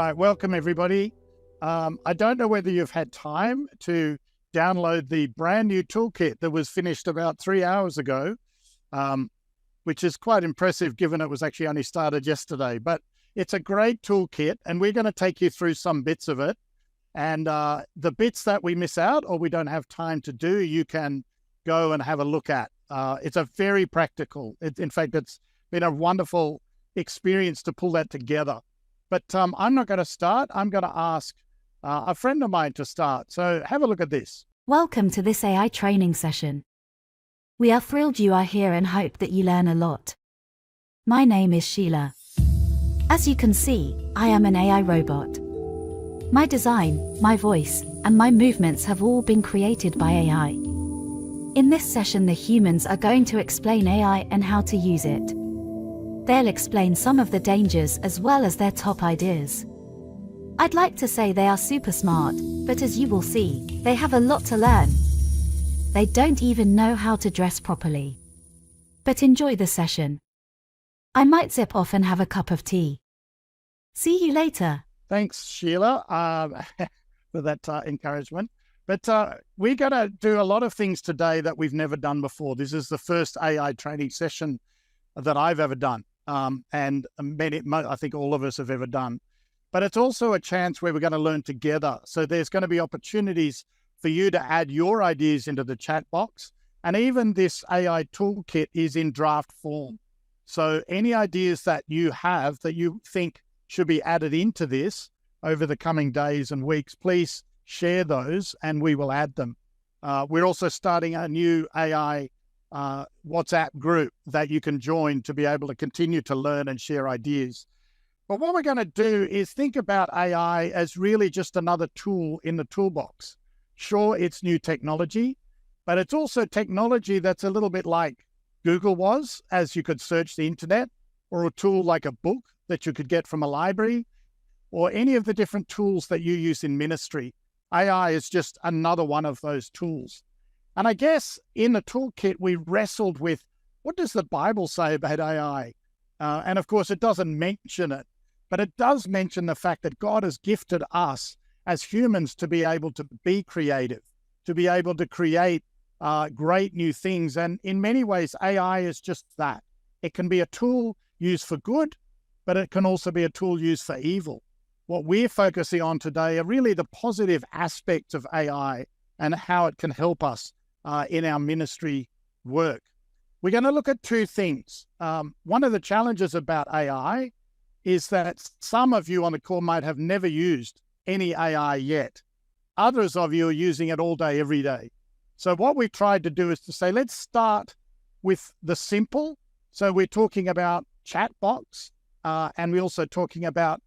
right, welcome everybody. I don't know whether you've had time to download the brand new toolkit that was finished about 3 hours ago, which is quite impressive given it was actually only started yesterday. But it's a great toolkit, and we're going to take you through some bits of it. And the bits that we miss out or we don't have time to do, you can go and have a look at. It's a very practical. In fact, it's been a wonderful experience to pull that together. But I'm not going to start. I'm going to ask a friend of mine to start. So have a look at this. Welcome to this AI training session. We are thrilled you are here and hope that you learn a lot. My name is Sheila. As you can see, I am an AI robot. My design, my voice, and my movements have all been created by AI. In this session, the humans are going to explain AI and how to use it. They'll explain some of the dangers as well as their top ideas. I'd like to say they are super smart, but as you will see, they have a lot to learn. They don't even know how to dress properly. But enjoy the session. I might zip off and have a cup of tea. See you later. Thanks, Sheila, for that encouragement. But we're going to do a lot of things today that we've never done before. This is the first AI training session that I've ever done. And I think all of us have ever done. But it's also a chance where we're going to learn together. So there's going to be opportunities for you to add your ideas into the chat box. And even this AI toolkit is in draft form. So any ideas that you have that you think should be added into this over the coming days and weeks, please share those and we will add them. We're also starting a new AI WhatsApp group that you can join to be able to continue to learn and share ideas. But what we're going to do is think about AI as really just another tool in the toolbox. Sure, it's new technology, but it's also technology that's a little bit like Google was, as you could search the internet, or a tool like a book that you could get from a library, or any of the different tools that you use in ministry. AI is just another one of those tools. And I guess in the toolkit, we wrestled with, what does the Bible say about AI? And of course, it doesn't mention it, but it does mention the fact that God has gifted us as humans to be able to be creative, to be able to create great new things. And in many ways, AI is just that. It can be a tool used for good, but it can also be a tool used for evil. What we're focusing on today are really the positive aspects of AI and how it can help us in our ministry work. We're going to look at two things. One of the challenges about AI is that some of you on the call might have never used any AI yet. Others of you are using it all day, every day. So what we tried to do is to say, let's start with the simple. So we're talking about chatbots, and we're also talking about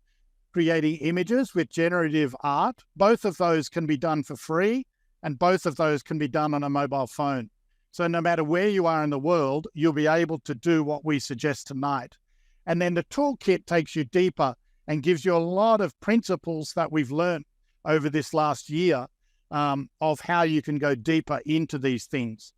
creating images with generative art. Both of those can be done for free, and both of those can be done on a mobile phone. So no matter where you are in the world, you'll be able to do what we suggest tonight. And then the toolkit takes you deeper and gives you a lot of principles that we've learned over this last year of how you can go deeper into these things.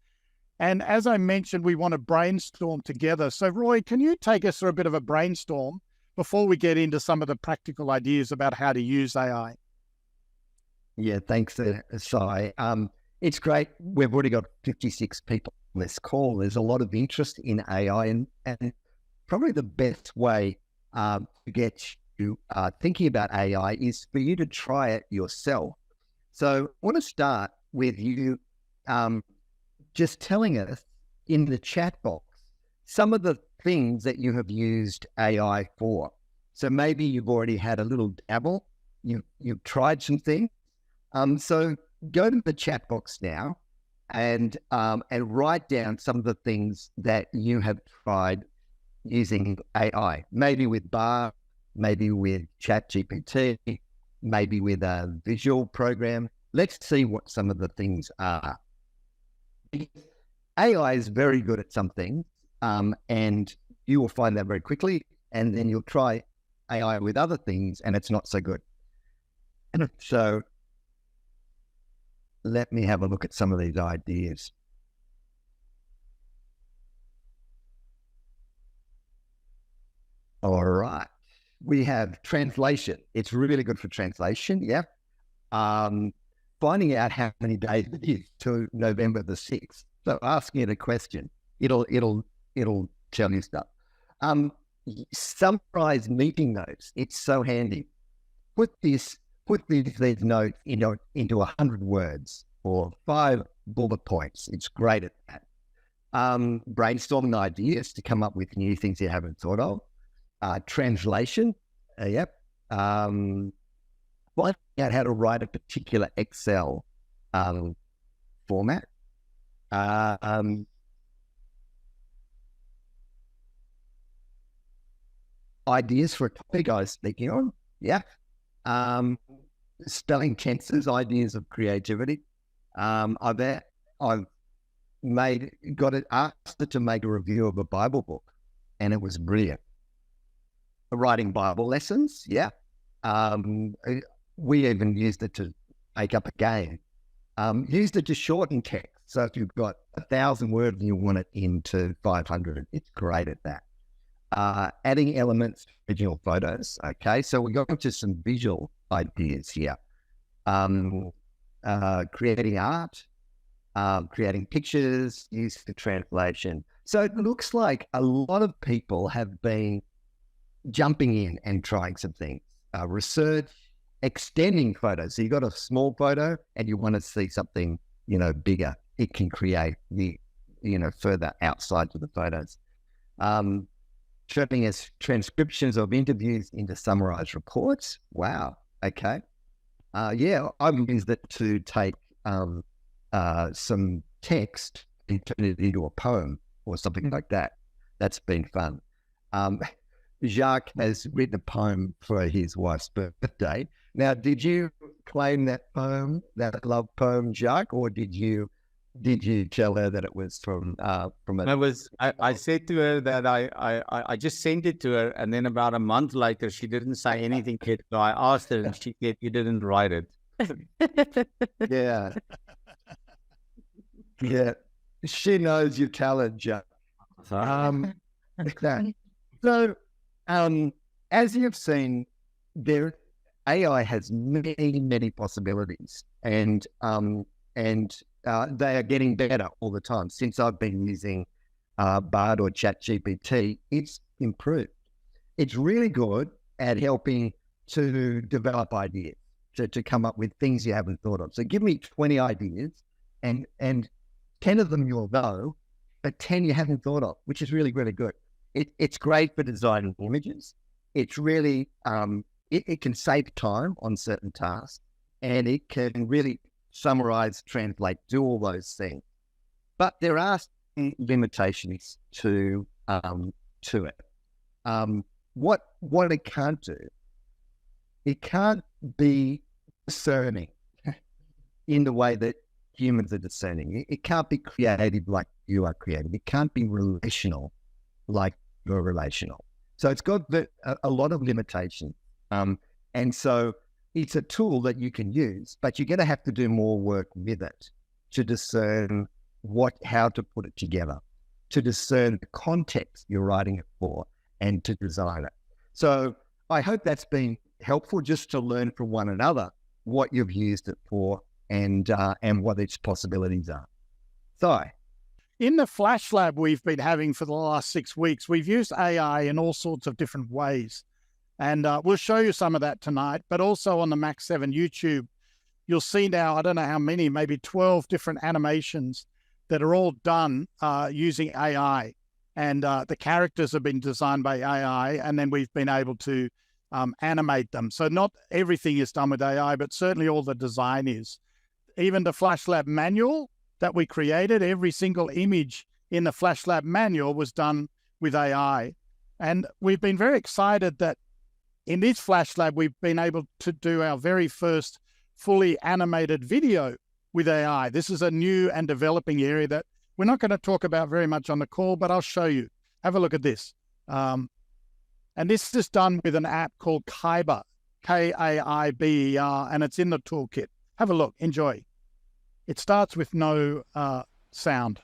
And as I mentioned, we want to brainstorm together. So Roy, can you take us through a bit of a brainstorm before we get into some of the practical ideas about how to use AI? Yeah, thanks, Si. It's great. We've already got 56 people on this call. There's a lot of interest in AI, and probably the best way to get you thinking about AI is for you to try it yourself. So I want to start with you just telling us in the chat box some of the things that you have used AI for. So maybe you've already had a little dabble, you've tried some things. So go to the chat box now and write down some of the things that you have tried using AI, maybe with Bar, maybe with ChatGPT, maybe with a visual program. Let's see what some of the things are. AI is very good at something, and you will find that very quickly, and then you'll try AI with other things, and it's not so good. So let me have a look at some of these ideas. All right. We have translation. It's really good for translation. Yeah. Finding out how many days it is to November the 6th. So asking it a question, it'll tell you stuff. Summarize meeting notes. It's so handy. Put these notes into 100 words or 5 bullet points. It's great at that. Brainstorming ideas to come up with new things you haven't thought of. Translation. Yep. Finding out how to write a particular Excel format. Ideas for a topic I was speaking on. Yeah. Spelling tenses, ideas of creativity. I've asked it to make a review of a Bible book, and it was brilliant. Writing Bible lessons, yeah. We even used it to make up a game. Used it to shorten text. So if you've got 1,000 words and you want it into 500, it's great at that. Adding elements to original photos. Okay, so we got into some visual ideas here. Creating art, creating pictures, use for translation. So it looks like a lot of people have been jumping in and trying some things. Research, extending photos. So you got a small photo and you want to see something, bigger. It can create the, further outside to the photos. Turning as transcriptions of interviews into summarized reports. Wow. Okay. Yeah, I've used it to take some text and turn it into a poem or something like that. That's been fun. Jacques has written a poem for his wife's birthday. Now, did you claim that poem, that love poem, Jacques, or did you tell her that it was from a... I said to her that I just sent it to her, and then about a month later, she didn't say anything yet. So I asked her, and she said, "You didn't write it." Yeah. Yeah. She knows your talent, Jacques. So, as you've seen, AI has many, many possibilities, and they are getting better all the time. Since I've been using Bard or ChatGPT, it's improved. It's really good at helping to develop ideas, to come up with things you haven't thought of. So give me 20 ideas, and 10 of them you'll know, but 10 you haven't thought of, which is really, really good. It's great for designing images. It's really, it can save time on certain tasks, and it can really summarize, translate, do all those things. But there are limitations to it. What it can't do, it can't be discerning in the way that humans are discerning. It can't be creative like you are creative. It can't be relational like you're relational. So it's got a lot of limitations. And so it's a tool that you can use, but you're going to have to do more work with it to discern how to put it together, to discern the context you're writing it for, and to design it. So I hope that's been helpful, just to learn from one another what you've used it for and what its possibilities are. So, in the FlashLab we've been having for the last 6 weeks, we've used AI in all sorts of different ways. And we'll show you some of that tonight, but also on the Max 7 YouTube, you'll see now, I don't know how many, maybe 12 different animations that are all done using AI. And the characters have been designed by AI, and then we've been able to animate them. So not everything is done with AI, but certainly all the design is. Even the FlashLab manual that we created, every single image in the FlashLab manual was done with AI. And we've been very excited that in this FlashLab, we've been able to do our very first fully animated video with AI. This is a new and developing area that we're not going to talk about very much on the call, but I'll show you. Have a look at this. And this is done with an app called Kaiber, K-A-I-B-E-R, and it's in the toolkit. Have a look. Enjoy. It starts with no sound.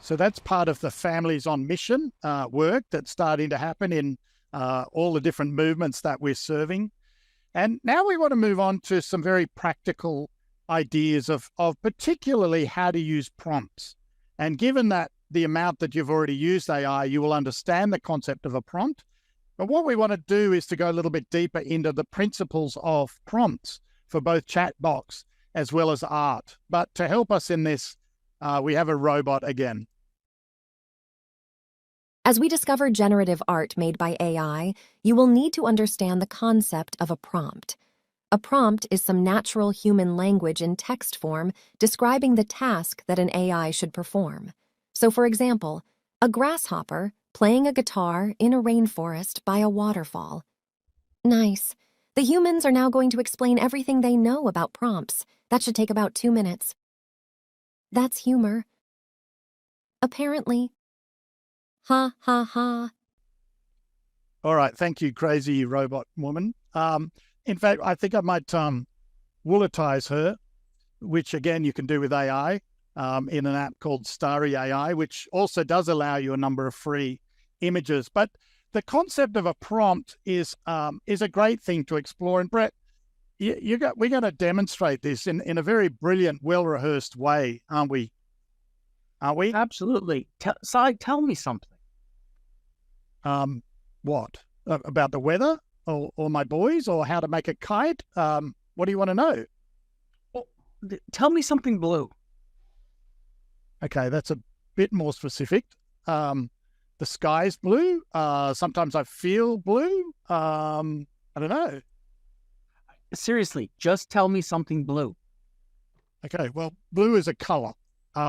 So that's part of the Families on Mission work that's starting to happen in all the different movements that we're serving. And now we want to move on to some very practical ideas of particularly how to use prompts. And given that the amount that you've already used AI, you will understand the concept of a prompt. But what we want to do is to go a little bit deeper into the principles of prompts for both chatbots as well as art. But to help us in this, we have a robot again. As we discover generative art made by AI, you will need to understand the concept of a prompt. A prompt is some natural human language in text form describing the task that an AI should perform. So, for example, a grasshopper playing a guitar in a rainforest by a waterfall. Nice. The humans are now going to explain everything they know about prompts. That should take about 2 minutes. That's humor. Apparently. Ha ha ha. All right, thank you, crazy robot woman. In fact, I think I might woolitize her, which again you can do with AI in an app called Starry AI, which also does allow you a number of free images. But the concept of a prompt is a great thing to explore. And Brett, we're going to demonstrate this in a very brilliant, well-rehearsed way, aren't we? Aren't we? Absolutely. Si, tell me something. What? About the weather or my boys or how to make a kite? What do you want to know? Well, tell me something blue. Okay, that's a bit more specific. The sky's blue. Sometimes I feel blue. I don't know. Seriously, just tell me something blue. Okay, well, blue is a color,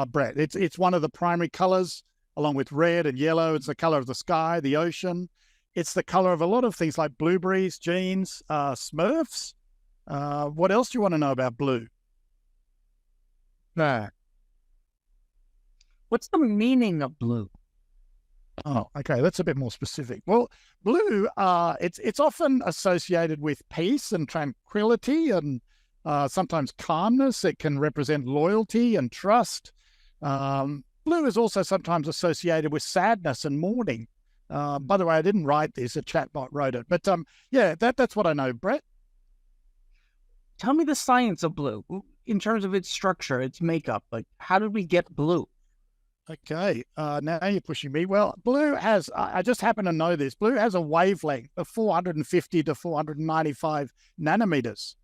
Brett. It's one of the primary colors, along with red and yellow. It's the color of the sky, the ocean. It's the color of a lot of things like blueberries, jeans, Smurfs. What else do you want to know about blue? What's the meaning of blue? Oh, okay, that's a bit more specific. Well, blue, it's often associated with peace and tranquility and sometimes calmness. It can represent loyalty and trust. Blue is also sometimes associated with sadness and mourning. By the way, I didn't write this; a chatbot wrote it. But yeah, that's what I know, Brett. Tell me the science of blue in terms of its structure, its makeup. Like, how did we get blue? Okay, now you're pushing me. Well, blue has, I just happen to know this, blue has a wavelength of 450 to 495 nanometers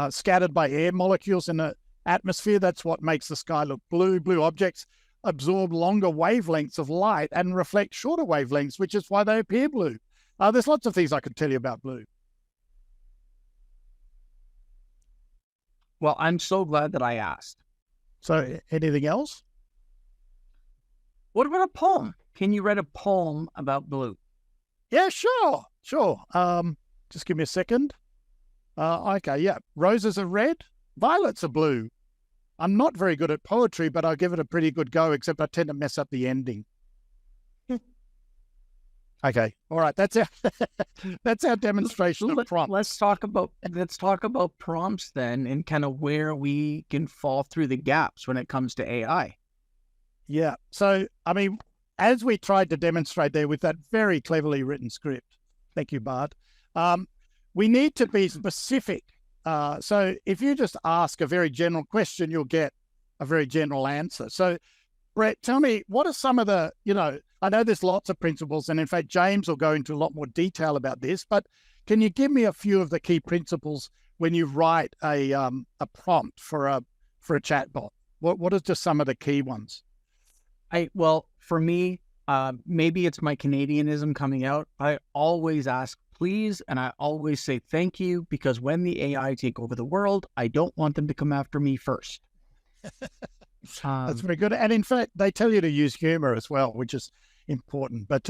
scattered by air molecules in the atmosphere. That's what makes the sky look blue. Blue objects absorb longer wavelengths of light and reflect shorter wavelengths, which is why they appear blue. There's lots of things I could tell you about blue. Well, I'm so glad that I asked. So anything else? What about a poem? Can you write a poem about blue? Yeah, sure. Just give me a second. Okay, yeah. Roses are red, violets are blue. I'm not very good at poetry, but I'll give it a pretty good go, except I tend to mess up the ending. Okay, all right. That's our demonstration of prompts. Let's talk about prompts then, and kind of where we can fall through the gaps when it comes to AI. Yeah. So, I mean, as we tried to demonstrate there with that very cleverly written script, thank you, Bart, we need to be specific. So if you just ask a very general question, you'll get a very general answer. So, Brett, tell me, what are some of the, I know there's lots of principles, and in fact, James will go into a lot more detail about this, but can you give me a few of the key principles when you write a prompt for a chatbot? What are just some of the key ones? Well, for me, maybe it's my Canadianism coming out. I always ask please, and I always say thank you, because when the AI take over the world, I don't want them to come after me first. That's very good. And in fact, they tell you to use humor as well, which is important. But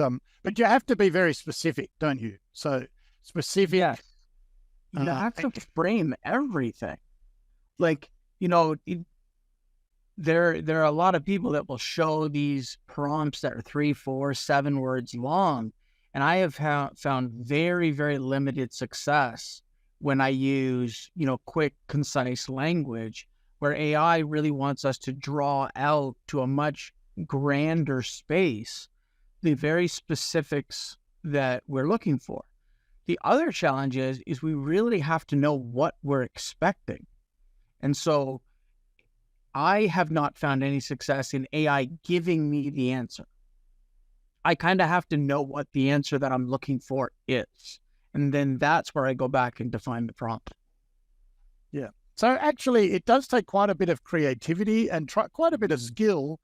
you have to be very specific, don't you? So specific. Yeah. You have to frame everything. Like, there are a lot of people that will show these prompts that are 3, 4, 7 words long. And I have found very, very limited success when I use, quick, concise language, where AI really wants us to draw out to a much grander space the very specifics that we're looking for. The other challenge is we really have to know what we're expecting. And so I have not found any success in AI giving me the answer. I kind of have to know what the answer that I'm looking for is. And then that's where I go back and define the prompt. Yeah. So actually, it does take quite a bit of creativity and quite a bit of skill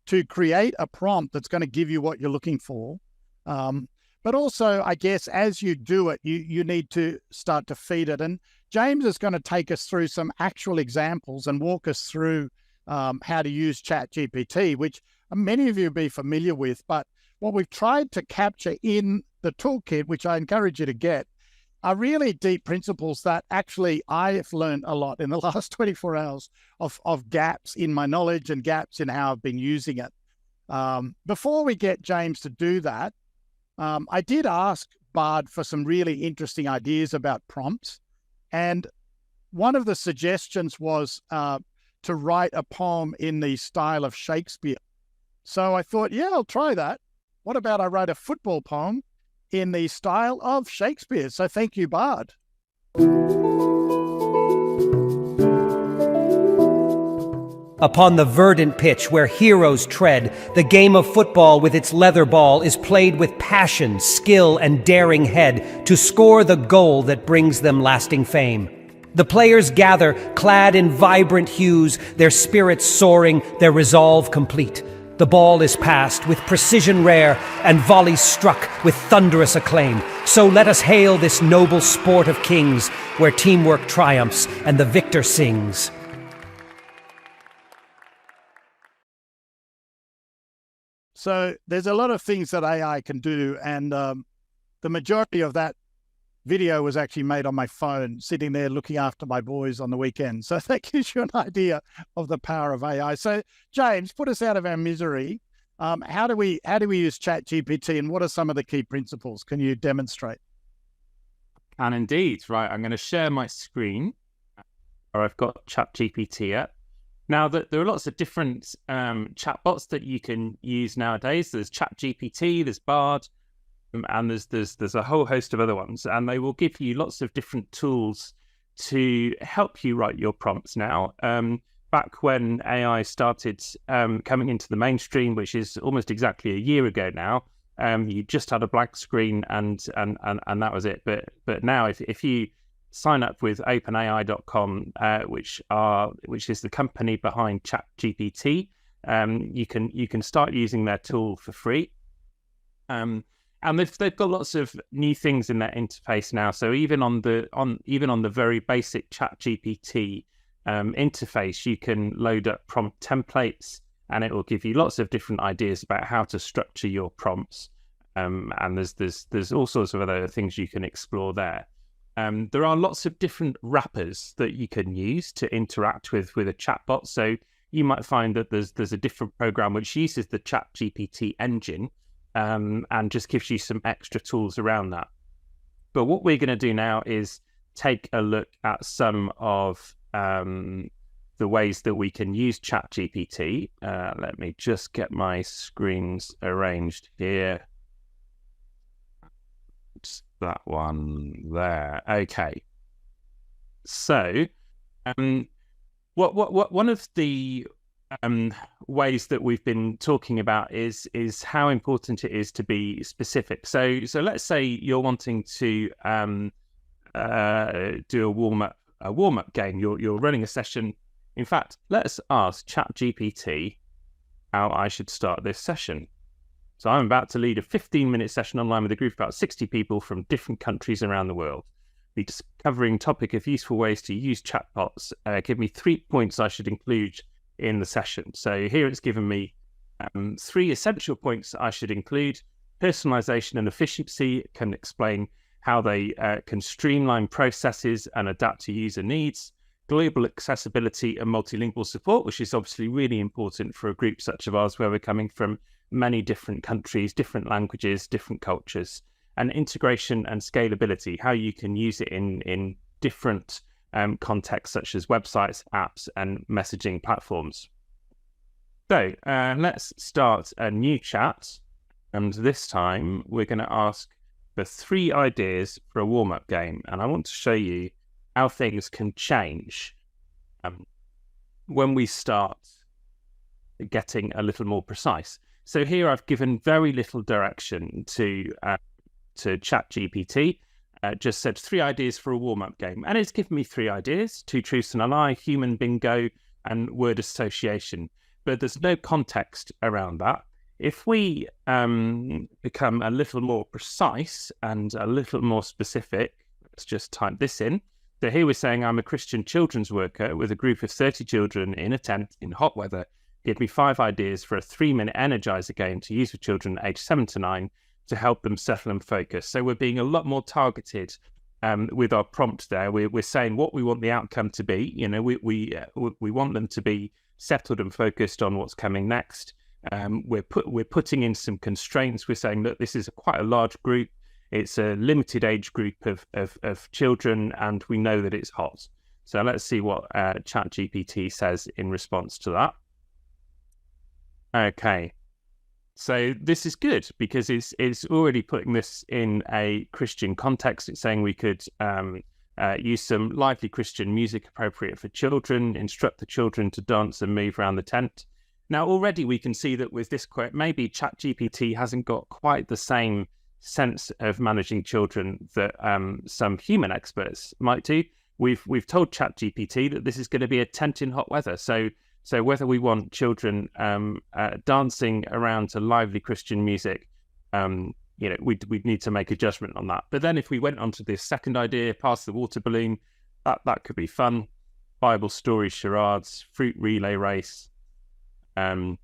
to create a prompt that's going to give you what you're looking for. But also, I guess, as you do it, you need to start to feed it. And James is going to take us through some actual examples and walk us through how to use ChatGPT, which many of you will be familiar with. But what we've tried to capture in the toolkit, which I encourage you to get, are really deep principles that actually I've learned a lot in the last 24 hours of gaps in my knowledge and gaps in how I've been using it. Before we get James to do that, I did ask Bard for some really interesting ideas about prompts. And one of the suggestions was to write a poem in the style of Shakespeare. So I thought, yeah, I'll try that. What about I write a football poem in the style of Shakespeare? So thank you, Bard. Upon the verdant pitch where heroes tread, the game of football with its leather ball is played with passion, skill, and daring head to score the goal that brings them lasting fame. The players gather, clad in vibrant hues, their spirits soaring, their resolve complete. The ball is passed with precision rare and volleys struck with thunderous acclaim. So let us hail this noble sport of kings, where teamwork triumphs and the victor sings. So there's a lot of things that AI can do, and the majority of that video was actually made on my phone, sitting there looking after my boys on the weekend. So that gives you an idea of the power of AI. So James, put us out of our misery. How do we use ChatGPT, and what are some of the key principles? Can you demonstrate? And indeed, right. I'm going to share my screen, or I've got ChatGPT up. Now, there are lots of different chatbots that you can use nowadays. There's ChatGPT, there's Bard, and there's a whole host of other ones. And they will give you lots of different tools to help you write your prompts now. Back when AI started coming into the mainstream, which is almost exactly a year ago now, you just had a blank screen and that was it. But now, if you sign up with openai.com, which is the company behind ChatGPT, you can start using their tool for free. And they've got lots of new things in their interface now. So even on the very basic ChatGPT interface, you can load up prompt templates, and it will give you lots of different ideas about how to structure your prompts. And there's all sorts of other things you can explore there. There are lots of different wrappers that you can use to interact with a chatbot. So you might find that there's a different program which uses the ChatGPT engine and just gives you some extra tools around that. But what we're going to do now is take a look at some of the ways that we can use ChatGPT. Let me just get my screens arranged here. That one there. Okay. So, one of the ways that we've been talking about is how important it is to be specific. So let's say you're wanting to do a warm up game. You're running a session. In fact, let's ask ChatGPT how I should start this session. So I'm about to lead a 15-minute session online with a group of about 60 people from different countries around the world. Be covering topic of useful ways to use chatbots. Give me 3 points I should include in the session. So here it's given me 3 essential points I should include. Personalization and efficiency. It can explain how they can streamline processes and adapt to user needs. Global accessibility and multilingual support, which is obviously really important for a group such as ours, where we're coming from many different countries, different languages, different cultures. And integration and scalability, how you can use it in different contexts such as websites, apps, and messaging platforms. So let's start a new chat. And this time we're going to ask for 3 ideas for a warm-up game. And I want to show you how things can change when we start getting a little more precise. So here I've given very little direction to ChatGPT. Just said 3 ideas for a warm-up game. And it's given me 3 ideas: 2 truths and a lie, human bingo, and word association. But there's no context around that. If we become a little more precise and a little more specific, let's just type this in. So here we're saying I'm a Christian children's worker with a group of 30 children in a tent in hot weather. Give me 5 ideas for a 3-minute energizer game to use with children aged 7 to 9 to help them settle and focus. So we're being a lot more targeted with our prompt there. We're saying what we want the outcome to be. You know, we want them to be settled and focused on what's coming next. We're putting in some constraints. We're saying that this is quite a large group. It's a limited age group of children, and we know that it's hot. So let's see what ChatGPT says in response to that. Okay, so this is good because it's already putting this in a Christian context. It's saying we could use some lively Christian music appropriate for children, instruct the children to dance and move around the tent. Now, already we can see that with this quote, maybe ChatGPT hasn't got quite the same sense of managing children that some human experts might do. We've told ChatGPT that this is going to be a tent in hot weather. So whether we want children dancing around to lively Christian music, we'd need to make a judgment on that. But then if we went on to this second idea, pass the water balloon, that could be fun. Bible story, charades, fruit relay race. And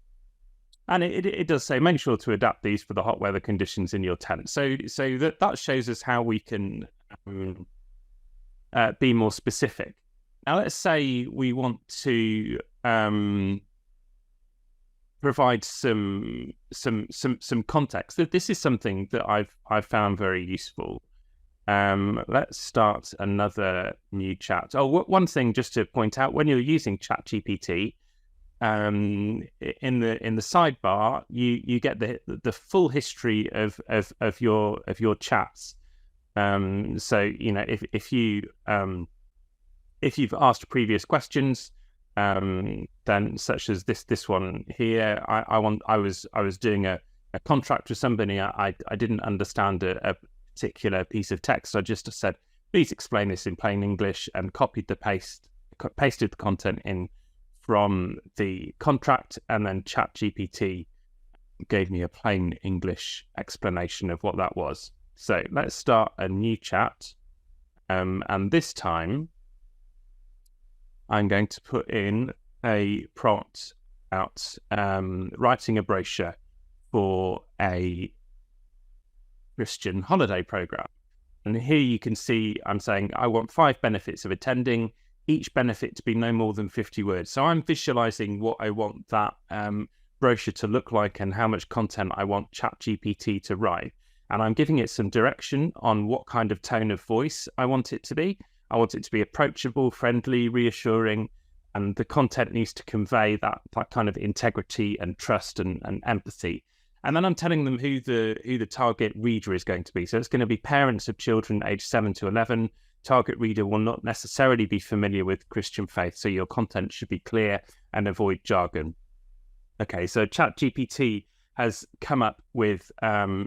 it does say, make sure to adapt these for the hot weather conditions in your tent. So that shows us how we can be more specific. Now, let's say we want to provide some context. That this is something that I've found very useful. Let's start another new chat. Oh, one thing just to point out: when you're using ChatGPT, in the sidebar, you get the full history of your chats. So you know if you've asked previous questions, then such as this one here, I was doing a contract with somebody. I didn't understand a particular piece of text. So I just said, please explain this in plain English, and pasted the content in from the contract, and then ChatGPT gave me a plain English explanation of what that was. So let's start a new chat, and this time I'm going to put in a prompt about writing a brochure for a Christian holiday program. And here you can see I'm saying I want 5 benefits of attending, each benefit to be no more than 50 words. So I'm visualizing what I want that brochure to look like and how much content I want ChatGPT to write. And I'm giving it some direction on what kind of tone of voice I want it to be. I want it to be approachable, friendly, reassuring, and the content needs to convey that kind of integrity and trust and empathy. And then I'm telling them who the target reader is going to be. So it's going to be parents of children aged 7 to 11. Target reader will not necessarily be familiar with Christian faith, so your content should be clear and avoid jargon. Okay, so ChatGPT has come up with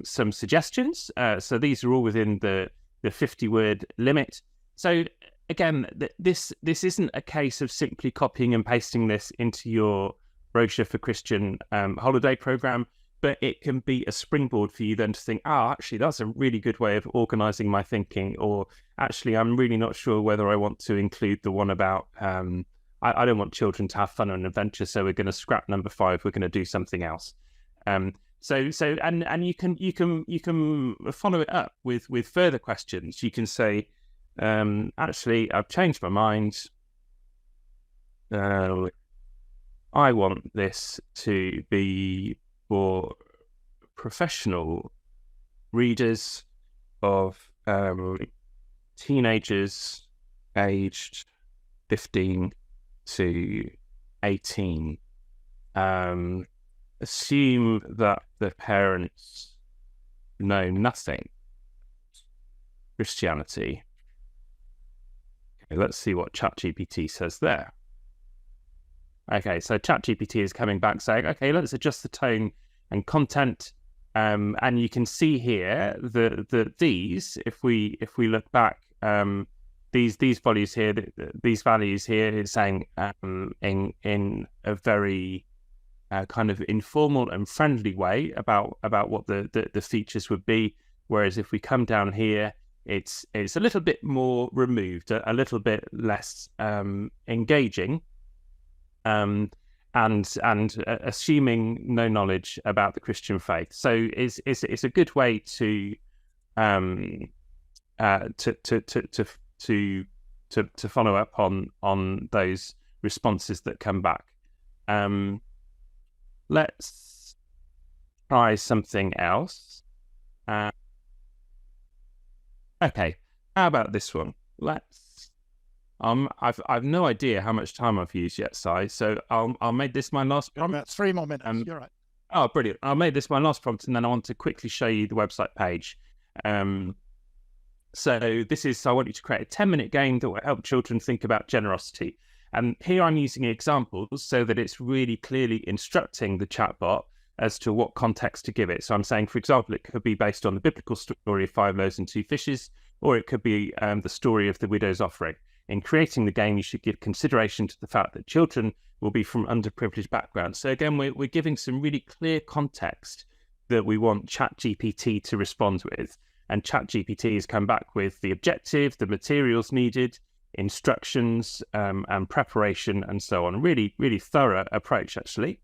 some suggestions. So these are all within the 50-word limit. So again, this isn't a case of simply copying and pasting this into your brochure for Christian holiday program, but it can be a springboard for you then to think, actually, that's a really good way of organizing my thinking. Or actually, I'm really not sure whether I want to include the one about, I don't want children to have fun and adventure, so we're going to scrap number 5. We're going to do something else. So you can follow it up with further questions. You can say, actually, I've changed my mind. I want this to be for professional readers of teenagers aged 15 to 18. assume that the parents know nothing Christianity. Okay, let's see what ChatGPT says there. Okay, so ChatGPT is coming back saying, okay, let's adjust the tone and content. And you can see here that these, if we look back, these values here, these values here is saying in a very kind of informal and friendly way about what the features would be. Whereas if we come down here, it's a little bit more removed, a little bit less engaging. And assuming no knowledge about the Christian faith. So it's a good way to follow up on those responses that come back. Let's try something else. Okay, how about this one? I've no idea how much time I've used yet, Si. So I'll make this my last prompt. About 3 more minutes. You're right. Oh, brilliant! I'll make this my last prompt, and then I want to quickly show you the website page. So this is. I want you to create a 10-minute game that will help children think about generosity. And here I'm using examples so that it's really clearly instructing the chatbot as to what context to give it. So I'm saying, for example, it could be based on the biblical story of 5 loaves and 2 fishes, or it could be the story of the widow's offering. In creating the game, you should give consideration to the fact that children will be from underprivileged backgrounds. So again, we're giving some really clear context that we want ChatGPT to respond with. And ChatGPT has come back with the objective, the materials needed, instructions, and preparation, and so on. Really, really thorough approach, actually.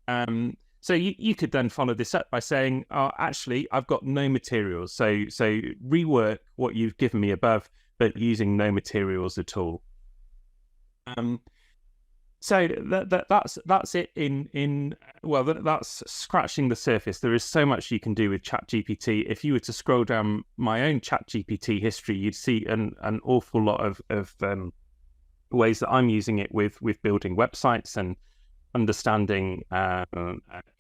So you could then follow this up by saying, actually, I've got no materials. So rework what you've given me above, but using no materials at all. So that's it that's scratching the surface. There is so much you can do with ChatGPT. If you were to scroll down my own ChatGPT history, you'd see an awful lot of ways that I'm using it with building websites and understanding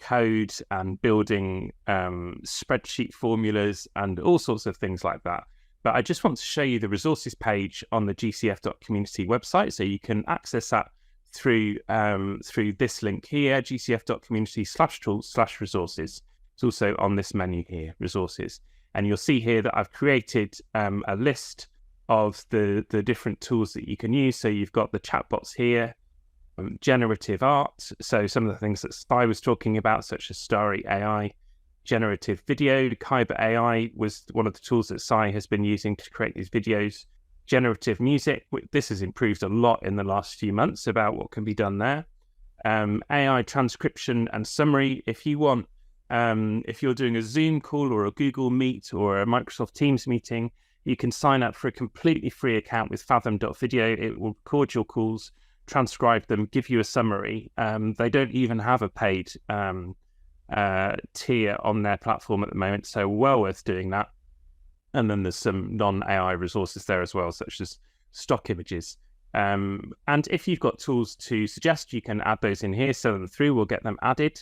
code and building spreadsheet formulas and all sorts of things like that. But I just want to show you the resources page on the gcf.community website, so you can access that through this link here, gcf.community/tools/resources. It's also on this menu here, resources. And you'll see here that I've created a list of the different tools that you can use. So you've got the chatbots here, generative art. So some of the things that Spy was talking about, such as Starry AI, generative video. Kyber AI was one of the tools that Sai has been using to create these videos. Generative music. This has improved a lot in the last few months about what can be done there. AI transcription and summary. If you want, if you're doing a Zoom call or a Google Meet or a Microsoft Teams meeting, you can sign up for a completely free account with Fathom.video. It will record your calls, transcribe them, give you a summary. They don't even have a paid tier on their platform at the moment, so well worth doing that. And then there's some non-AI resources there as well, such as stock images. And if you've got tools to suggest, you can add those in here, send them through, we'll get them added.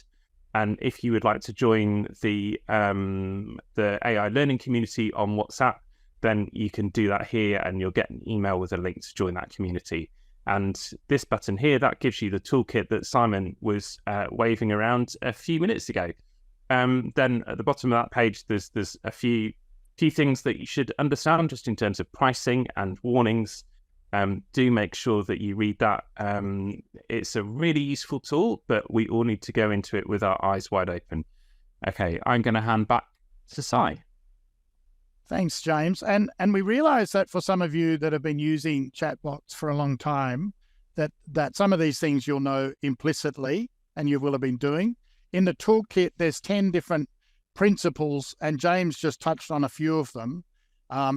And if you would like to join the AI learning community on WhatsApp, then you can do that here and you'll get an email with a link to join that community. And this button here, that gives you the toolkit that Simon was waving around a few minutes ago. Then at the bottom of that page, there's a few things that you should understand just in terms of pricing and warnings. Do make sure that you read that. It's a really useful tool, but we all need to go into it with our eyes wide open. Okay, I'm going to hand back to Sai. Thanks, James. And we realize that for some of you that have been using chatbots for a long time, that some of these things you'll know implicitly and you will have been doing. In the toolkit, there's 10 different principles, and James just touched on a few of them.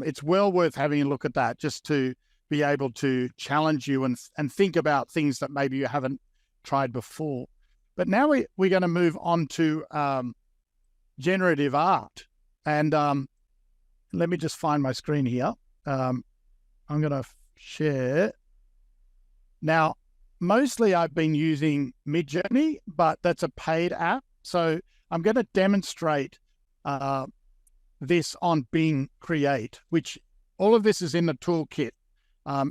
It's well worth having a look at that just to be able to challenge you and think about things that maybe you haven't tried before. But now we're going to move on to generative art. And let me just find my screen here. I'm going to share. Now, mostly I've been using Midjourney, but that's a paid app. So I'm going to demonstrate this on Bing Create, which all of this is in the toolkit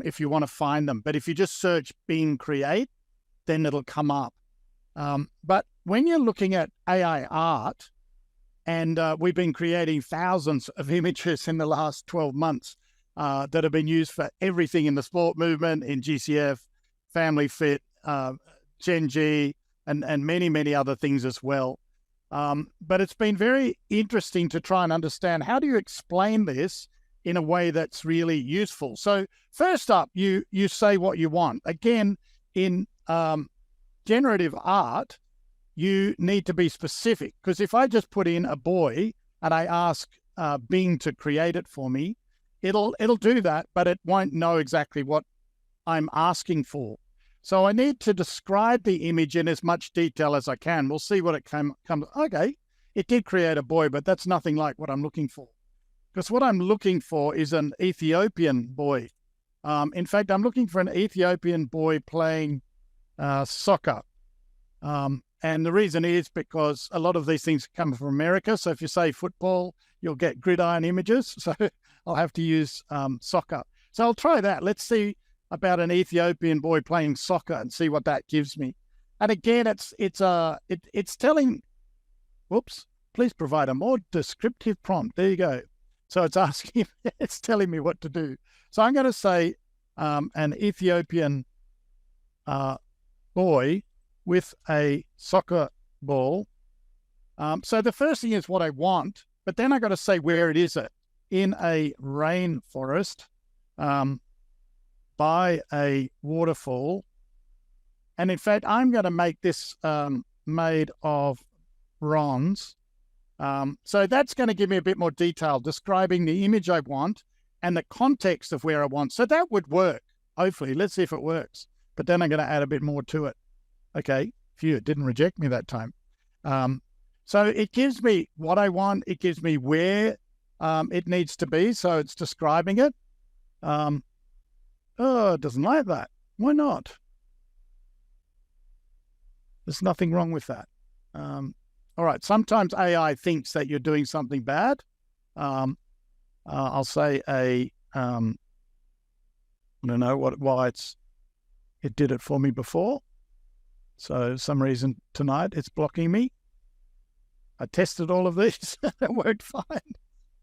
if you want to find them. But if you just search Bing Create, then it'll come up. But when you're looking at AI art, and we've been creating thousands of images in the last 12 months that have been used for everything in the sport movement, in GCF, family.fit, GenG, and many, many other things as well. But it's been very interesting to try and understand, how do you explain this in a way that's really useful? So first up, you say what you want. Again, in generative art, you need to be specific, because if I just put in a boy and I ask Bing to create it for me, it'll do that, but it won't know exactly what I'm asking for. So I need to describe the image in as much detail as I can. We'll see what it comes. Okay, it did create a boy, but that's nothing like what I'm looking for. Because what I'm looking for is an Ethiopian boy. In fact, I'm looking for an Ethiopian boy playing soccer. And the reason is because a lot of these things come from America. So if you say football, you'll get gridiron images. So I'll have to use soccer. So I'll try that. Let's see about an Ethiopian boy playing soccer and see what that gives me. And again, it's telling, whoops, please provide a more descriptive prompt. There you go. So it's asking, it's telling me what to do. So I'm going to say an Ethiopian boy with a soccer ball. So the first thing is what I want, but then I got to say where it is in a rainforest, by a waterfall. And in fact, I'm going to make this made of bronze. So that's going to give me a bit more detail describing the image I want and the context of where I want. So that would work, hopefully. Let's see if it works. But then I'm going to add a bit more to it. Okay, phew, it didn't reject me that time. So it gives me what I want. It gives me where it needs to be. So it's describing it. Oh, it doesn't like that. Why not? There's nothing wrong with that. All right, sometimes AI thinks that you're doing something bad. I'll say I don't know why it did it for me before. So some reason tonight it's blocking me. I tested all of these. It worked fine.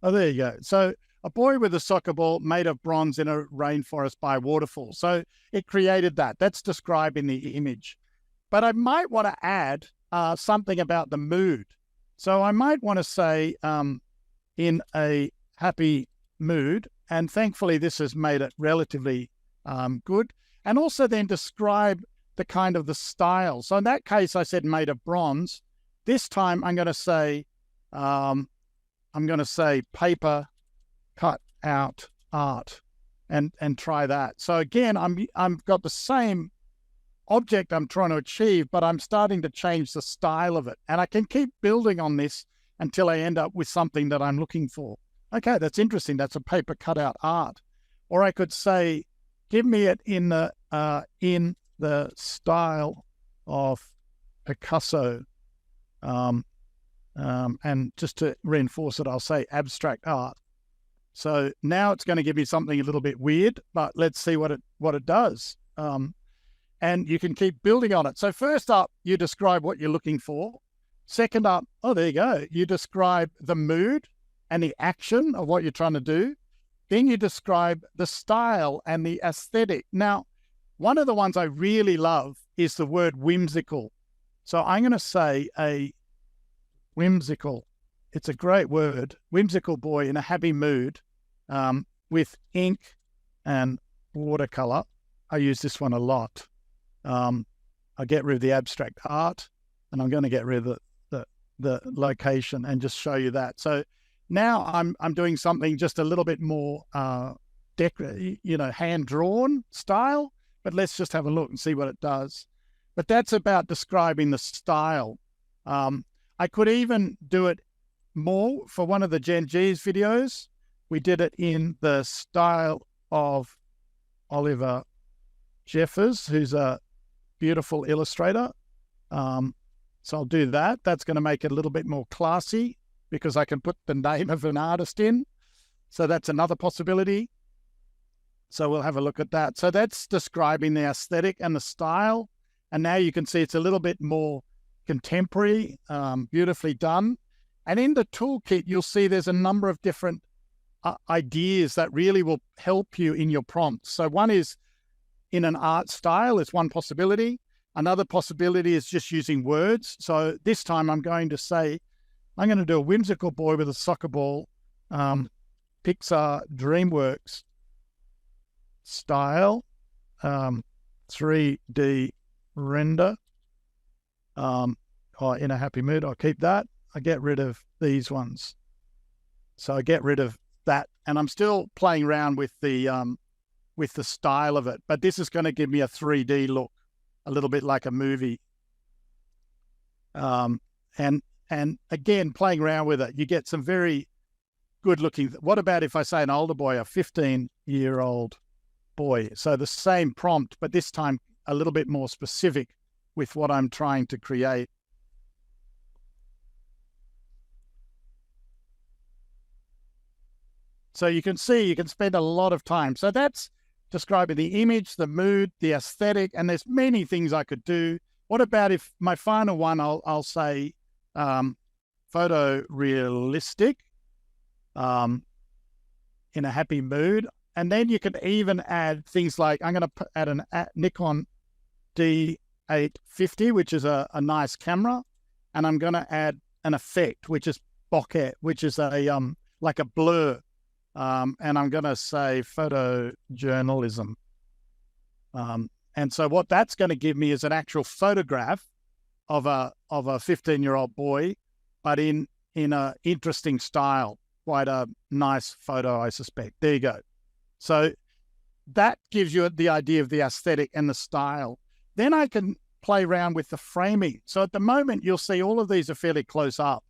Oh, there you go. So a boy with a soccer ball made of bronze in a rainforest by a waterfall. So it created that. That's describing the image. But I might want to add something about the mood. So I might want to say in a happy mood, and thankfully this has made it relatively good. And also then describe the kind of the style. So in that case, I said made of bronze. This time I'm going to say paper cut out art, and try that. So again, I've got the same object I'm trying to achieve, but I'm starting to change the style of it. And I can keep building on this until I end up with something that I'm looking for. Okay, that's interesting. That's a paper cutout art. Or I could say, give me it in the style of Picasso. And just to reinforce it, I'll say abstract art. So now it's going to give me something a little bit weird, but let's see what it does. And you can keep building on it. So first up, you describe what you're looking for. Second up, oh, there you go. You describe the mood and the action of what you're trying to do. Then you describe the style and the aesthetic. Now, one of the ones I really love is the word whimsical. So I'm going to say a whimsical. It's a great word. Whimsical boy in a happy mood with ink and watercolor. I use this one a lot. I get rid of the abstract art, and I'm going to get rid of the location and just show you that. So now I'm doing something just a little bit more hand drawn style. But let's just have a look and see what it does. But that's about describing the style. I could even do it more for one of the GenG's videos. We did it in the style of Oliver Jeffers, who's a beautiful illustrator. So I'll do that. That's going to make it a little bit more classy because I can put the name of an artist in. So that's another possibility. So we'll have a look at that. So that's describing the aesthetic and the style. And now you can see it's a little bit more contemporary, beautifully done. And in the toolkit, you'll see there's a number of different ideas that really will help you in your prompts. So one is in an art style is one possibility. Another possibility is just using words. So this time I'm going to say, I'm going to do a whimsical boy with a soccer ball, Pixar DreamWorks style, 3D render. In a happy mood, I'll keep that. I get rid of these ones. So I get rid of that. And I'm still playing around with the style of it. But this is going to give me a 3D look, a little bit like a movie. And again, playing around with it, you get some very good looking. What about if I say an older boy, a 15-year-old boy? So the same prompt, but this time a little bit more specific with what I'm trying to create. So you can see, you can spend a lot of time. So that's describing the image, the mood, the aesthetic, and there's many things I could do. What about if my final one, I'll say photorealistic, in a happy mood. And then you can even add things like, I'm going to add a Nikon D850, which is a nice camera. And I'm going to add an effect, which is bokeh, which is a like a blur. And I'm going to say photojournalism. And so what that's going to give me is an actual photograph of a 15-year-old boy, but in a interesting style, quite a nice photo, I suspect. There you go. So that gives you the idea of the aesthetic and the style. Then I can play around with the framing. So at the moment, you'll see all of these are fairly close up.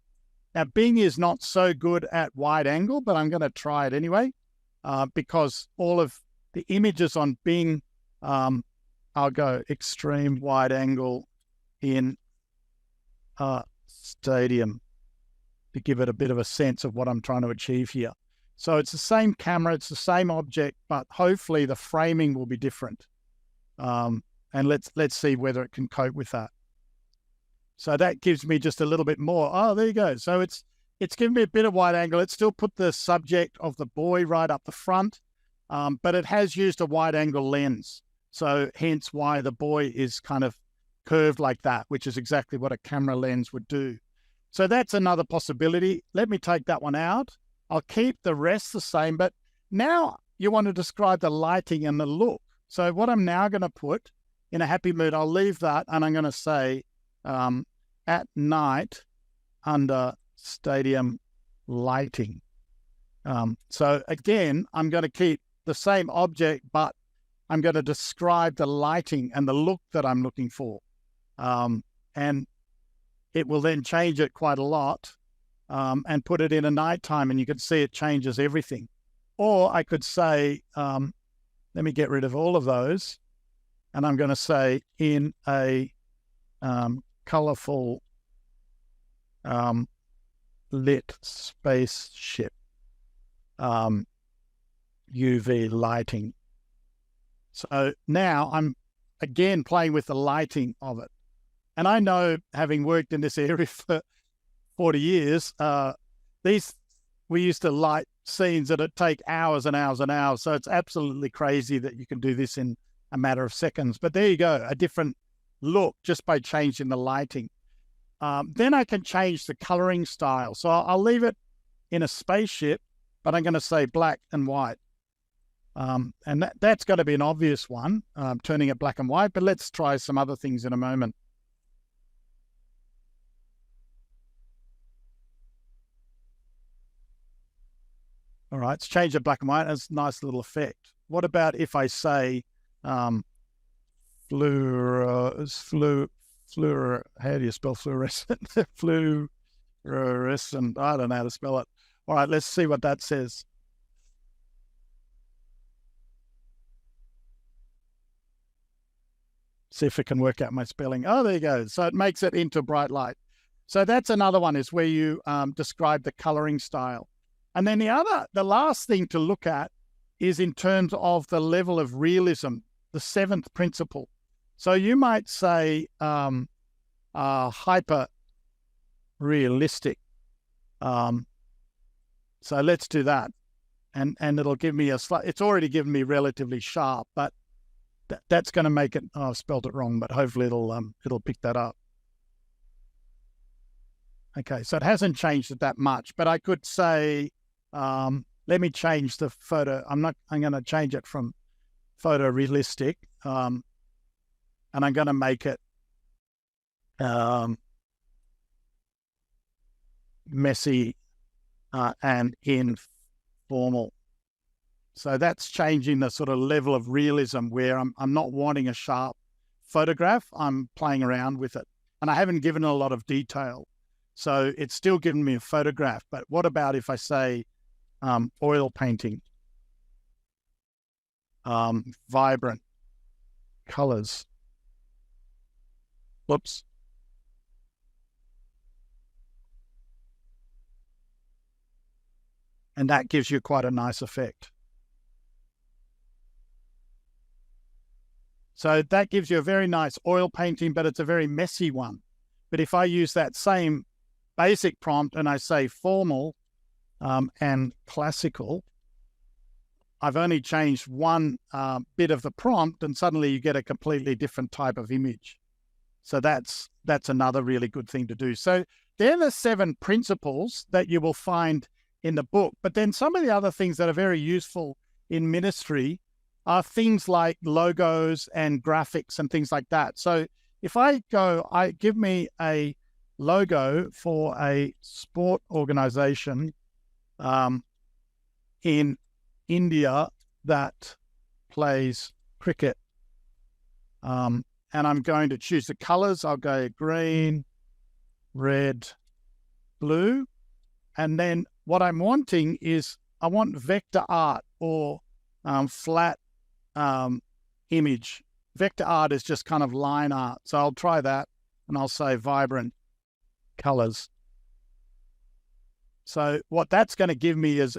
Now, Bing is not so good at wide angle, but I'm going to try it anyway, because all of the images on Bing, I'll go extreme wide angle in stadium to give it a bit of a sense of what I'm trying to achieve here. So it's the same camera, it's the same object, but hopefully the framing will be different. And let's see whether it can cope with that. So that gives me just a little bit more. Oh, there you go. So it's given me a bit of wide angle. It's still put the subject of the boy right up the front, but it has used a wide angle lens. So hence why the boy is kind of curved like that, which is exactly what a camera lens would do. So that's another possibility. Let me take that one out. I'll keep the rest the same, but now you want to describe the lighting and the look. So what I'm now going to put in a happy mood, I'll leave that and I'm going to say at night under stadium lighting. So again, I'm going to keep the same object, but I'm going to describe the lighting and the look that I'm looking for. And it will then change it quite a lot and put it in a nighttime, and you can see it changes everything. Or I could say, let me get rid of all of those, and I'm going to say in a colorful lit spaceship, UV lighting. So now I'm again playing with the lighting of it. And I know, having worked in this area for 40 years, we used to light scenes that would take hours and hours and hours. So it's absolutely crazy that you can do this in a matter of seconds. But there you go, a different look just by changing the lighting. Then I can change the coloring style. So I'll leave it in a spaceship, but I'm going to say black and white. And that's going to be an obvious one, turning it black and white, but let's try some other things in a moment. All right, let's change it black and white. That's a nice little effect. What about if I say fluorescent? How do you spell fluorescent? Fluorescent. I don't know how to spell it. All right, let's see what that says. See if it can work out my spelling. Oh, there you go. So it makes it into bright light. So that's another one, is where you describe the coloring style. And then the last thing to look at is in terms of the level of realism, the seventh principle. So you might say hyper realistic. So let's do that. And it'll give me it's already given me relatively sharp, but that's going to make it, I've spelled it wrong, but hopefully it'll pick that up. Okay, so it hasn't changed it that much, but I could say, let me change the photo. I'm going to change it from photorealistic, and I'm going to make it messy and informal. So that's changing the sort of level of realism, where I'm not wanting a sharp photograph. I'm playing around with it, and I haven't given it a lot of detail. So it's still giving me a photograph. But what about if I say oil painting, vibrant colors? Whoops. And that gives you quite a nice effect. So that gives you a very nice oil painting, but it's a very messy one. But if I use that same basic prompt and I say formal and classical, I've only changed one bit of the prompt, and suddenly you get a completely different type of image. So that's another really good thing to do. So they're the 7 principles that you will find in the book. But then some of the other things that are very useful in ministry are things like logos and graphics and things like that. So if I give me a logo for a sport organization in India that plays cricket, and I'm going to choose the colors. I'll go green, red, blue. And then what I'm wanting is, I want vector art or flat image. Vector art is just kind of line art. So I'll try that, and I'll say vibrant colors. So what that's going to give me is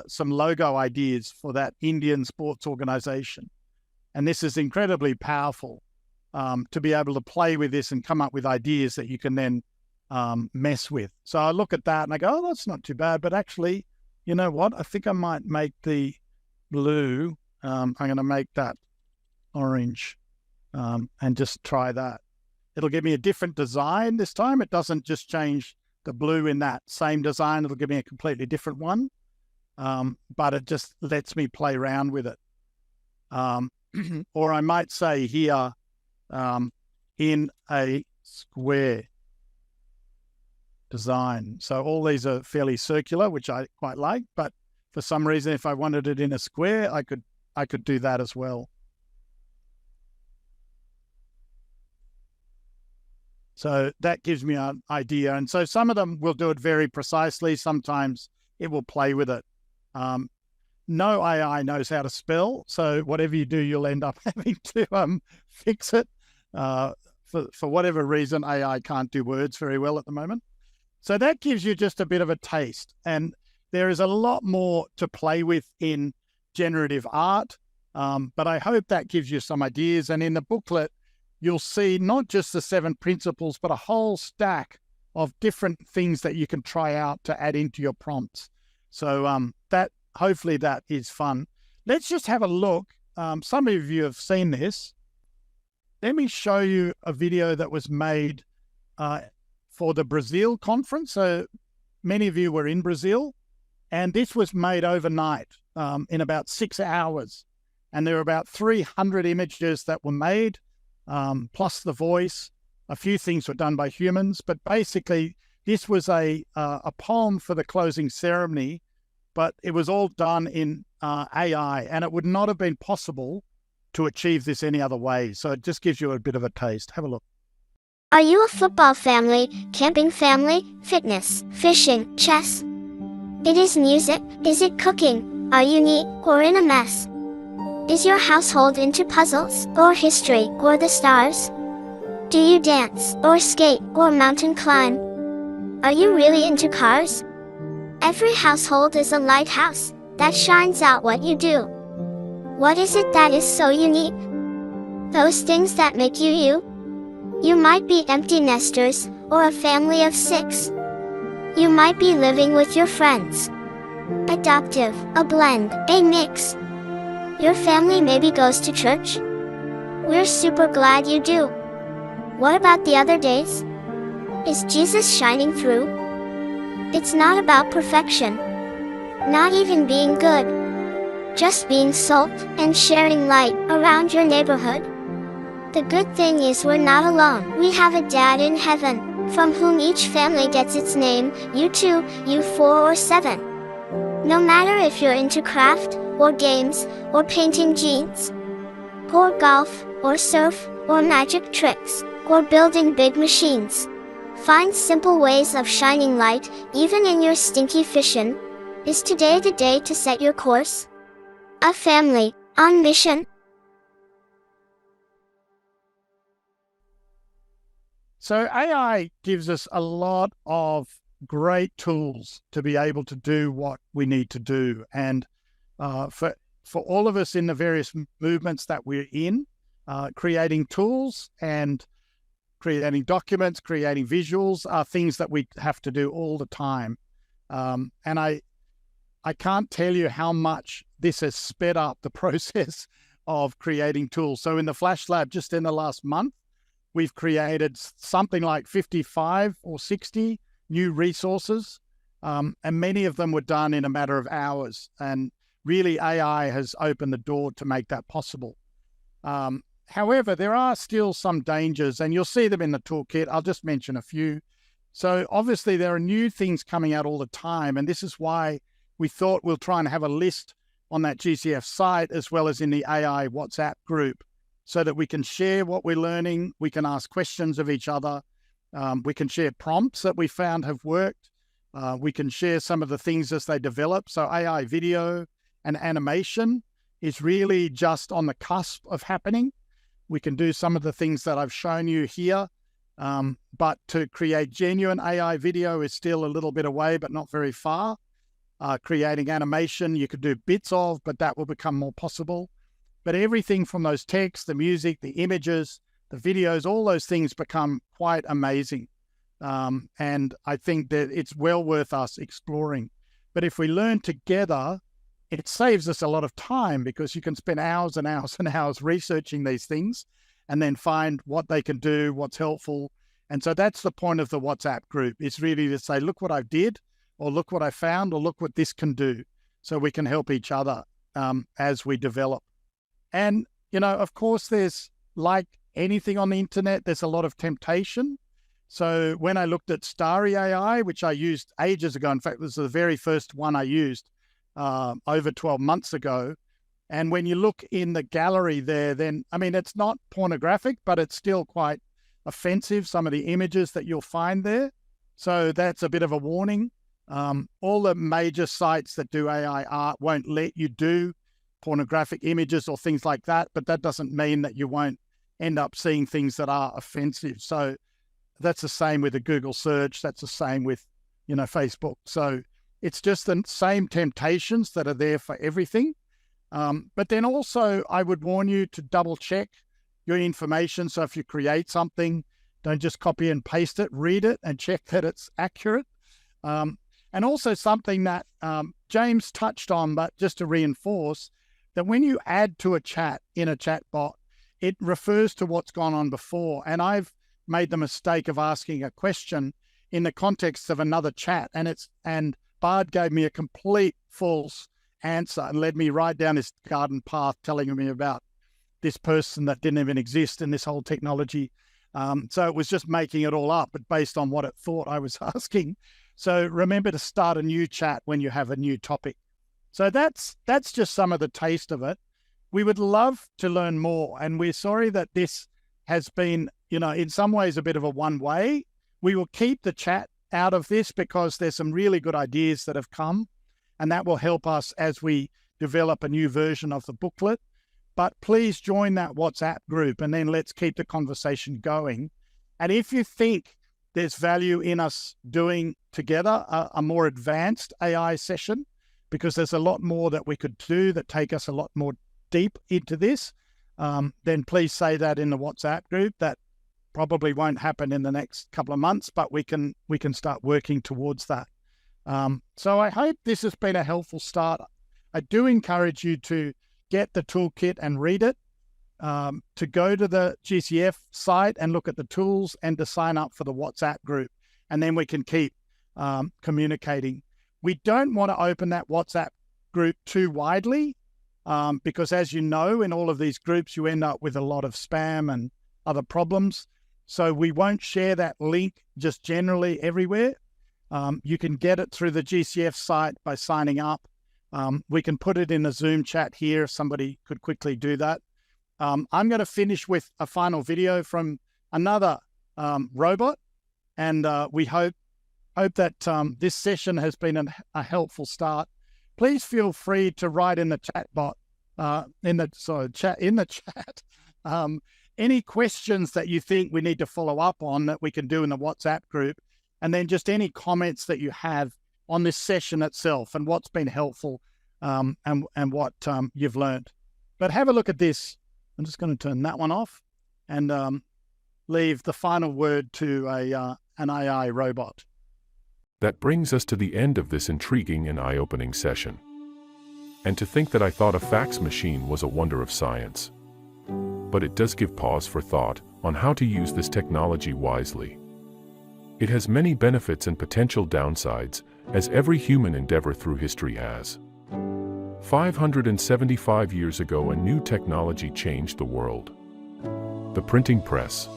some logo ideas for that Indian sports organization. And this is incredibly powerful to be able to play with this and come up with ideas that you can then mess with. So I look at that and I go, oh, that's not too bad. But actually, you know what? I think I might make the blue. I'm going to make that orange and just try that. It'll give me a different design this time. It doesn't just change the blue in that same design. It'll give me a completely different one. But it just lets me play around with it. Or I might say here, in a square design. So all these are fairly circular, which I quite like, but for some reason, if I wanted it in a square, I could do that as well. So that gives me an idea. And so some of them will do it very precisely. Sometimes it will play with it. No AI knows how to spell. So whatever you do, you'll end up having to fix it. For whatever reason, AI can't do words very well at the moment. So that gives you just a bit of a taste. And there is a lot more to play with in generative art. But I hope that gives you some ideas. And in the booklet, you'll see not just the 7 principles, but a whole stack of different things that you can try out to add into your prompts. So hopefully that is fun. Let's just have a look. Some of you have seen this. Let me show you a video that was made for the Brazil conference. So many of you were in Brazil, and this was made overnight in about 6 hours. And there were about 300 images that were made, plus the voice. A few things were done by humans, but basically this was a poem for the closing ceremony, but it was all done in AI, and it would not have been possible to achieve this any other way. So it just gives you a bit of a taste. Have a look. Are you a football family, camping family, fitness, fishing, chess? It is music. Is it cooking? Are you neat or in a mess? Is your household into puzzles, or history, or the stars? Do you dance, or skate, or mountain climb? Are you really into cars? Every household is a lighthouse that shines out what you do. What is it that is so unique? Those things that make you you? You might be empty nesters, or a family of 6. You might be living with your friends. Adoptive, a blend, a mix. Your family maybe goes to church? We're super glad you do. What about the other days? Is Jesus shining through? It's not about perfection. Not even being good. Just being salt and sharing light around your neighborhood. The good thing is we're not alone. We have a dad in heaven, from whom each family gets its name, you 2, you 4 or 7. No matter if you're into craft, or games, or painting jeans, or golf, or surf, or magic tricks, or building big machines. Find simple ways of shining light, even in your stinky fission. Is today the day to set your course? A family, on mission. So AI gives us a lot of great tools to be able to do what we need to do. And for all of us in the various movements that we're in, creating tools and creating documents, creating visuals are things that we have to do all the time. And I can't tell you how much this has sped up the process of creating tools. So in the FlashLab, just in the last month, we've created something like 55 or 60 new resources, and many of them were done in a matter of hours. And really, AI has opened the door to make that possible. However, there are still some dangers, and you'll see them in the toolkit. I'll just mention a few. So obviously, there are new things coming out all the time, and this is why we thought we'll try and have a list on that GCF site as well as in the AI WhatsApp group, so that we can share what we're learning, we can ask questions of each other, we can share prompts that we found have worked, we can share some of the things as they develop. So AI video and animation is really just on the cusp of happening. We can do some of the things that I've shown you here, but to create genuine AI video is still a little bit away, but not very far. Creating animation, you could do bits of, but that will become more possible. But everything from those texts, the music, the images, the videos, all those things become quite amazing. And I think that it's well worth us exploring. But if we learn together, it saves us a lot of time, because you can spend hours and hours and hours researching these things and then find what they can do, what's helpful. And so that's the point of the WhatsApp group. It's really to say, look what I did, or look what I found, or look what this can do, so we can help each other as we develop. And, of course, there's, like anything on the internet, there's a lot of temptation. So when I looked at Starry AI, which I used ages ago, in fact, it was the very first one I used over 12 months ago. And when you look in the gallery there, then, it's not pornographic, but it's still quite offensive, some of the images that you'll find there. So that's a bit of a warning. All the major sites that do AI art won't let you do pornographic images or things like that, but that doesn't mean that you won't end up seeing things that are offensive. So that's the same with the Google search. That's the same with, Facebook. So it's just the same temptations that are there for everything. But then also I would warn you to double check your information. So if you create something, don't just copy and paste it, read it and check that it's accurate. And also something that James touched on, but just to reinforce, that when you add to a chat in a chatbot, it refers to what's gone on before. And I've made the mistake of asking a question in the context of another chat, and Bard gave me a complete false answer and led me right down this garden path, telling me about this person that didn't even exist in this whole technology. So it was just making it all up, but based on what it thought I was asking. So remember to start a new chat when you have a new topic. So that's just some of the taste of it. We would love to learn more, and we're sorry that this has been, in some ways a bit of a one-way. We will keep the chat out of this because there's some really good ideas that have come, and that will help us as we develop a new version of the booklet. but please join that WhatsApp group and then let's keep the conversation going. And if you think there's value in us doing together a more advanced AI session, because there's a lot more that we could do that take us a lot more deep into this, then please say that in the WhatsApp group. That probably won't happen in the next couple of months, but we can start working towards that. So I hope this has been a helpful start. I do encourage you to get the toolkit and read it, to go to the GCF site and look at the tools, and to sign up for the WhatsApp group. And then we can keep communicating. We don't want to open that WhatsApp group too widely, because as you know, in all of these groups, you end up with a lot of spam and other problems. So we won't share that link just generally everywhere. You can get it through the GCF site by signing up. We can put it in a Zoom chat here if somebody could quickly do that. I'm going to finish with a final video from another robot, and we hope that this session has been a helpful start. Please feel free to write in the chatbot, in the chat, any questions that you think we need to follow up on that we can do in the WhatsApp group, and then just any comments that you have on this session itself and what's been helpful, and what you've learned. But have a look at this. I'm just going to turn that one off and leave the final word to an AI robot. That brings us to the end of this intriguing and eye-opening session. And to think that I thought a fax machine was a wonder of science. But it does give pause for thought on how to use this technology wisely. It has many benefits and potential downsides, as every human endeavor through history has. 575 years ago, a new technology changed the world. The printing press.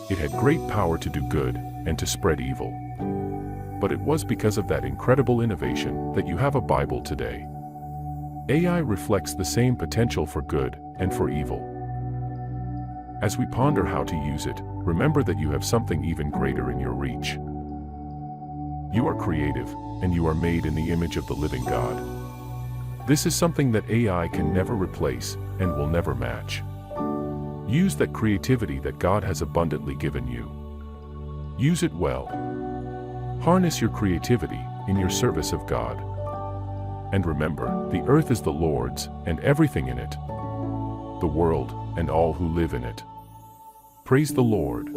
It had great power to do good and to spread evil. But it was because of that incredible innovation that you have a Bible today. AI reflects the same potential for good and for evil. As we ponder how to use it, remember that you have something even greater in your reach. You are creative, and you are made in the image of the living God. This is something that AI can never replace and will never match. Use that creativity that God has abundantly given you. Use it well. Harness your creativity in your service of God. And remember, the earth is the Lord's and everything in it, the world and all who live in it. Praise the Lord.